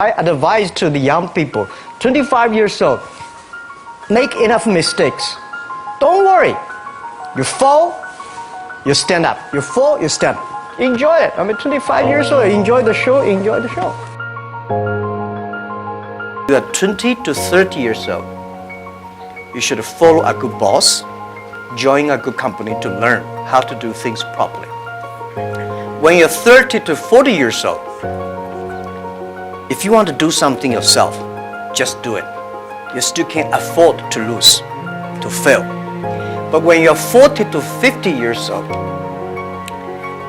I advise to the young people, 25 years old, make enough mistakes. Don't worry. You fall, you stand up. You fall, you stand up. Enjoy it. 25 years old, enjoy the show, enjoy the show. You are 20 to 30 years old. You should follow a good boss, join a good company to learn how to do things properly. When you're 30 to 40 years old, if you want to do something yourself, just do it. You still can't afford to lose, to fail. But when you're 40 to 50 years old,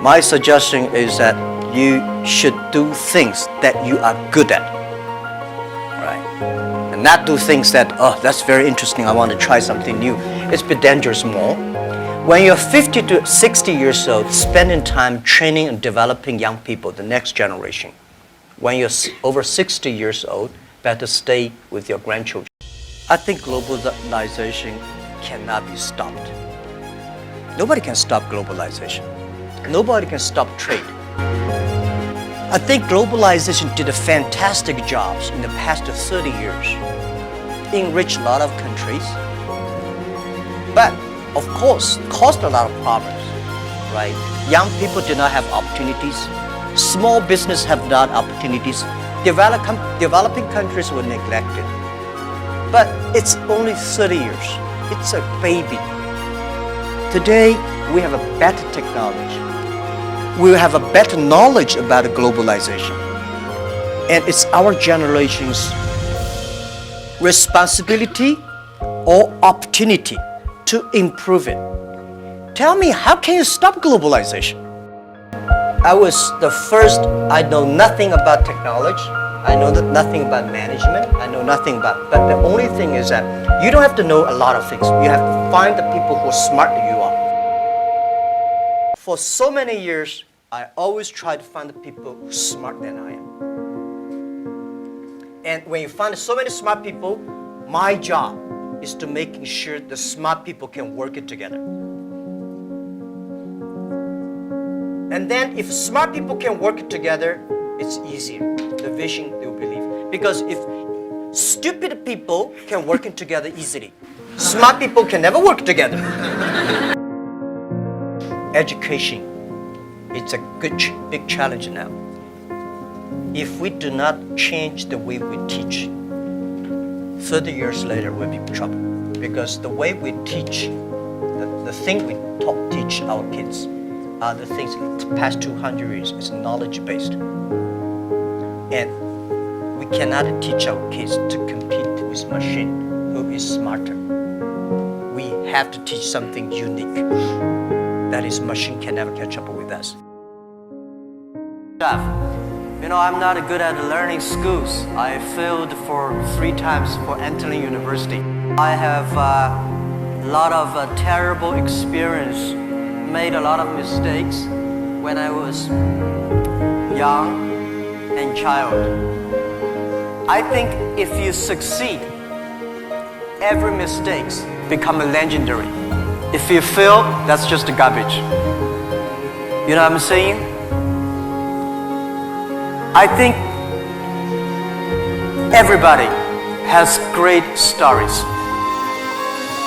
my suggestion is that you should do things that you are good at, right? And not do things that, oh, that's very interesting, I want to try something new. It's a bit dangerous more. When you're 50 to 60 years old, spending time training and developing young people, the next generation. When you're over 60 years old, better stay with your grandchildren. I think globalization cannot be stopped. Nobody can stop globalization. Nobody can stop trade. I think globalization did a fantastic job in the past 30 years. Enriched a lot of countries. But, of course, caused a lot of problems, right? Young people did not have opportunities. Small business have not opportunities. Developing countries were neglected. But it's only 30 years. It's a baby. Today, we have a better technology. We have a better knowledge about globalization. And it's our generation's responsibility or opportunity to improve it. Tell me, how can you stop globalization? I was the first, I know nothing about technology. I know nothing about management. I know nothing about, but the only thing is that you don't have to know a lot of things. You have to find the people who are smarter than you are. For so many years, I always try to find the people who are smarter than I am. And when you find so many smart people, my job is to making sure the smart people can work it together. And then if smart people can work it together, it's easier. The vision they will believe. Because if stupid people can work it together easily, smart people can never work together. Education, it's a big challenge now. If we do not change the way we teach, 30 years later we'll be in trouble. Because the way we teach, the thing we teach our kids, are the things the past 200 years is knowledge-based. And we cannot teach our kids to compete with machine who is smarter. We have to teach something unique. That is, machine can never catch up with us. I'm not good at learning schools. I failed for 3 times for entering university. I have a lot of terrible experience. Made a lot of mistakes when I was young and child. I think if you succeed, every mistake becomes legendary. If you fail, that's just garbage. You know what I'm saying? I think everybody has great stories.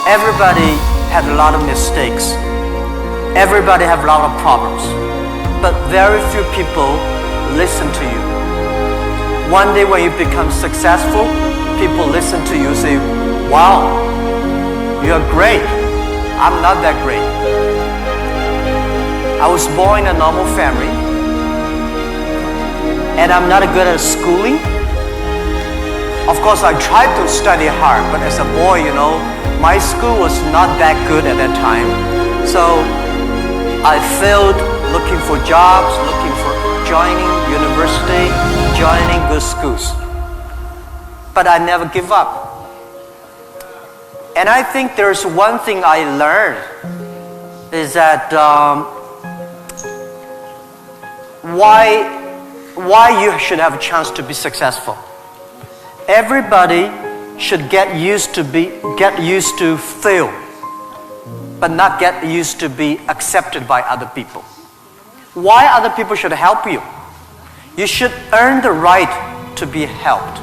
Everybody had a lot of mistakes. Everybody have a lot of problems, but very few people listen to you. One day when you become successful, people listen to you and say, wow, you're great. I'm not that great. I was born in a normal family, and I'm not good at schooling. Of course, I tried to study hard, but as a boy, my school was not that good at that time. So I failed looking for jobs, looking for joining university, joining good schools. But I never give up. And I think there's one thing I learned is that why you should have a chance to be successful. Everybody should get used to fail, but not get used to be accepted by other people. Why other people should help you? You should earn the right to to be helped.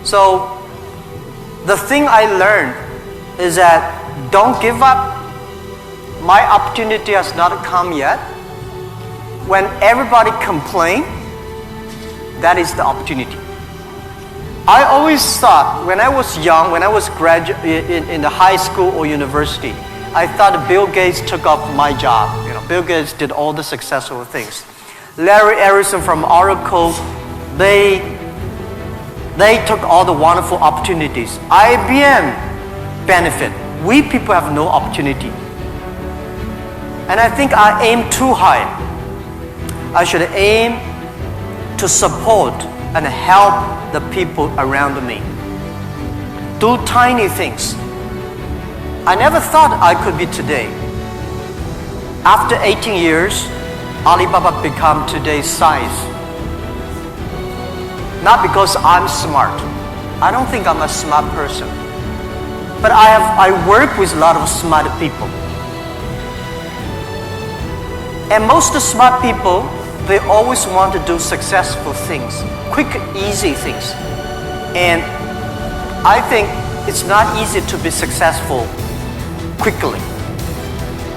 So the thing I learned is that don't give up. My opportunity has not come yet. When everybody complains, that is the opportunity. I always thought when I was young, when I was in the high school or university, I thought Bill Gates took up my job. Bill Gates did all the successful things. Larry Ellison from Oracle, they took all the wonderful opportunities. IBM benefit. We people have no opportunity. And I think I aim too high. I should aim to support and help the people around me. Do tiny things. I never thought I could be today. After 18 years, AliBaba become today's size. Not because I'm smart. I don't think I'm a smart person. But I work with a lot of smart people. And most smart people, they always want to do successful things, quick, easy things. And I think it's not easy to be successful quickly.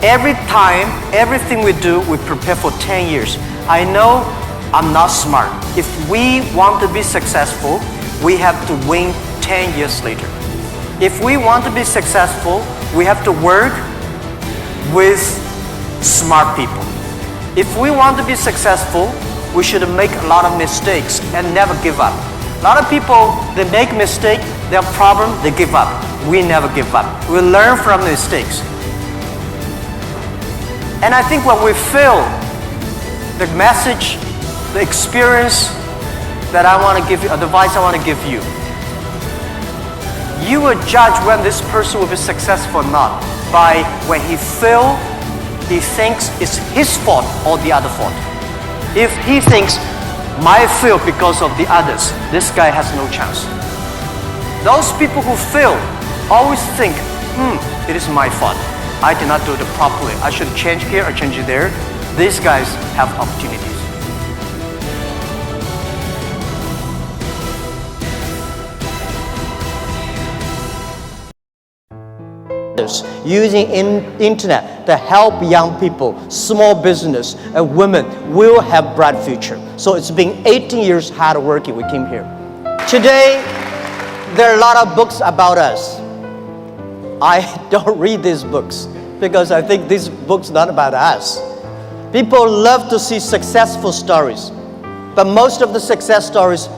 Every time, everything we do, we prepare for 10 years. I know I'm not smart. If we want to be successful, we have to win 10 years later. If we want to be successful, we have to work with smart people. If we want to be successful, we should make a lot of mistakes and never give up. A lot of people, they make mistakes, they have problems, they give up. We never give up. We learn from mistakes. And I think when we fail, the message, the experience that I want to give you, advice I want to give you, you will judge when this person will be successful or not by when he fails, he thinks it's his fault or the other fault. If he thinks, my fail because of the others, this guy has no chance. Those people who fail always think, it is my fault. I did not do it properly. I should change here or change there. These guys have opportunities. Using internet to help young people, small business, and women will have bright future. So it's been 18 years hard working. We came here. Today, there are a lot of books about us. I don't read these books because I think these books are not about us. People love to see successful stories, but most of the success stories,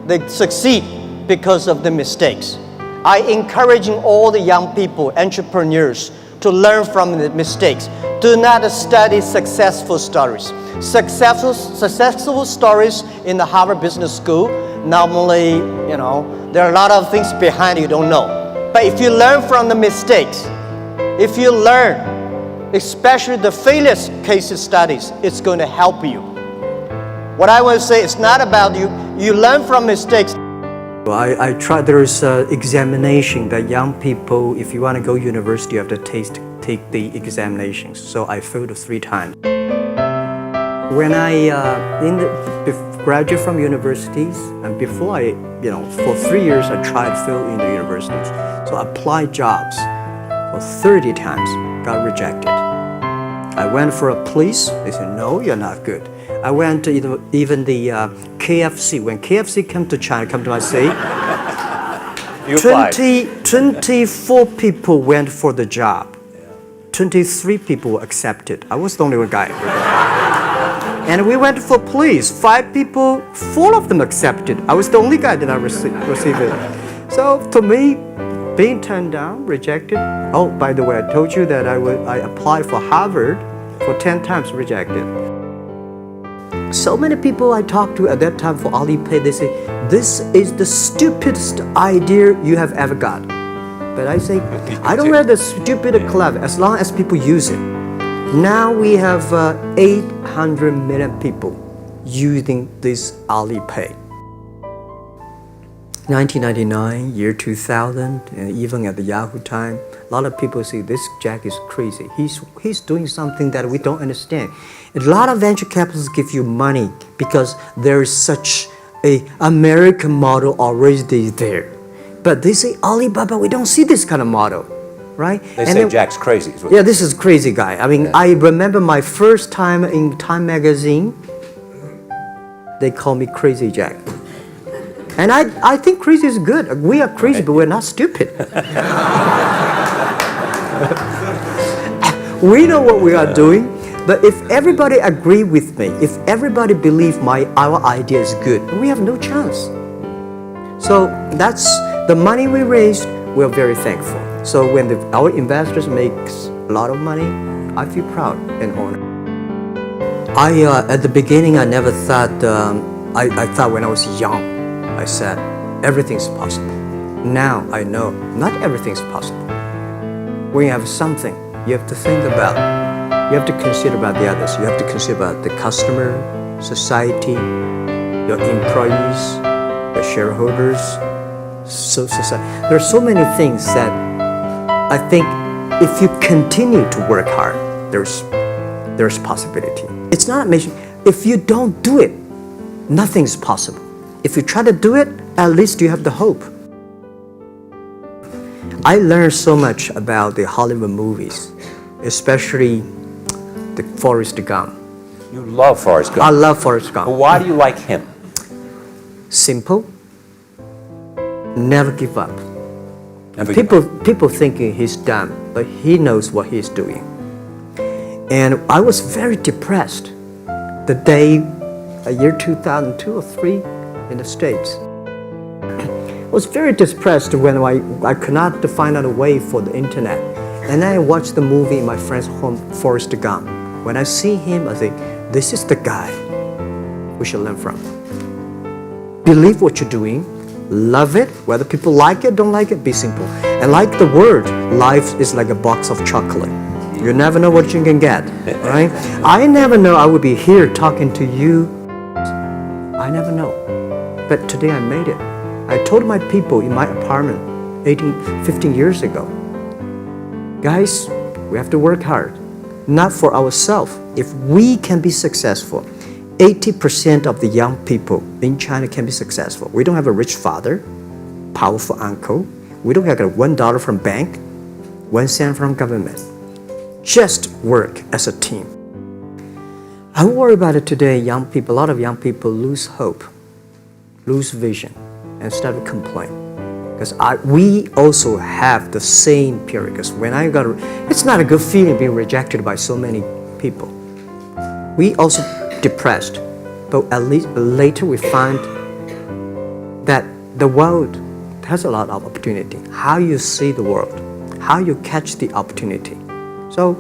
they succeed because of the mistakes. I encouraging all the young people, entrepreneurs, to learn from the mistakes. Do not study successful stories. Successful stories in the Harvard Business School, normally, there are a lot of things behind you don't know. But if you learn from the mistakes, if you learn, especially the failure case studies, it's going to help you. What I will say, it's not about you. You learn from mistakes. I tried, there is an examination that young people, if you want to go to university, you have to take the examinations. So I failed 3 times. When I graduate from universities, and before for 3 years I tried to fail in the universities. So I applied jobs for 30 times, got rejected. I went for a police, they said, no, you're not good. I went to even the KFC. When KFC came to China, come to my city, 24 people went for the job. 23 people were accepted. I was the only one guy. And we went for police. 5 people, 4 of them accepted. I was the only guy that I received it. So to me, being turned down, rejected. Oh, by the way, I told you that I applied for Harvard for 10 times, rejected. So many people I talked to at that time for Alipay, they say, this is the stupidest idea you have ever got. But I say, I don't wear the stupid or clever as long as people use it. Now we have 800 million people using this Alipay. 1999, year 2000, and even at the Yahoo time, a lot of people say this Jack is crazy. He's doing something that we don't understand. A lot of venture capitalists give you money because there is such a American model already there. But they say AliBaba, we don't see this kind of model, right? They say Jack's crazy. Yeah, this is crazy guy. I mean, I remember my first time in Time magazine, they call me Crazy Jack. And I think crazy is good. We are crazy, but we're not stupid. We know what we are doing, but if everybody agree with me, if everybody believe our idea is good, we have no chance. So that's the money we raised. We're very thankful. So when our investors makes a lot of money, I feel proud and honored. At the beginning, I never thought. I thought when I was young, I said everything's possible. Now I know not everything's possible. When you have something, you have to think about. You have to consider about the others. You have to consider about the customer, society, your employees, your shareholders. Society. There are so many things that I think if you continue to work hard, there's possibility. It's not amazing. If you don't do it, nothing's possible. If you try to do it, at least you have the hope. I learned so much about the Hollywood movies, especially the Forrest Gump. You love Forrest Gump. I love Forrest Gump. But why do you like him? Simple. Never give up. Never give up. People thinking he's dumb, but he knows what he's doing. And I was very depressed the day, year 2002 or 3 in the States. I was very depressed when I could not find out a way for the internet. And then I watched the movie in my friend's home, Forrest Gump. When I see him, I think, this is the guy we should learn from. Believe what you're doing. Love it. Whether people like it, don't like it, be simple. And like the word, life is like a box of chocolate. You never know what you can get, right? I never know I would be here talking to you. I never know. But today I made it. I told my people in my apartment 15 years ago, guys, we have to work hard, not for ourselves. If we can be successful, 80% of the young people in China can be successful. We don't have a rich father, powerful uncle. We don't have $1 from bank, 1 cent from government. Just work as a team. I worry about it today. Young people, a lot of young people lose hope, lose vision, and start to complain. Because we also have the same period. Because when it's not a good feeling being rejected by so many people. We also depressed, but at least later we find that the world has a lot of opportunity. How you see the world, how you catch the opportunity. So,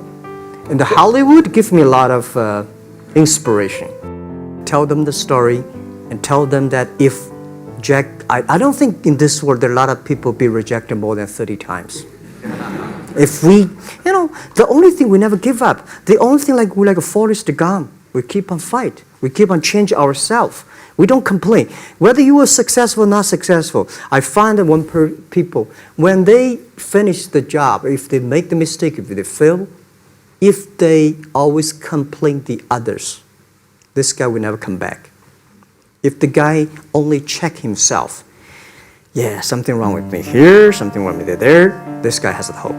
in the Hollywood gives me a lot of inspiration. Tell them the story and tell them that if Jack, I don't think in this world there are a lot of people be rejected more than 30 times. If we, the only thing we never give up, the only thing we're like a Forrest Gump, we keep on fight. We keep on changing ourselves. We don't complain. Whether you are successful or not successful, I find that people, when they finish the job, if they make the mistake, if they fail, if they always complain the others, this guy will never come back. If the guy only check himself, yeah, something wrong with me here, something wrong with me there, this guy has a hope.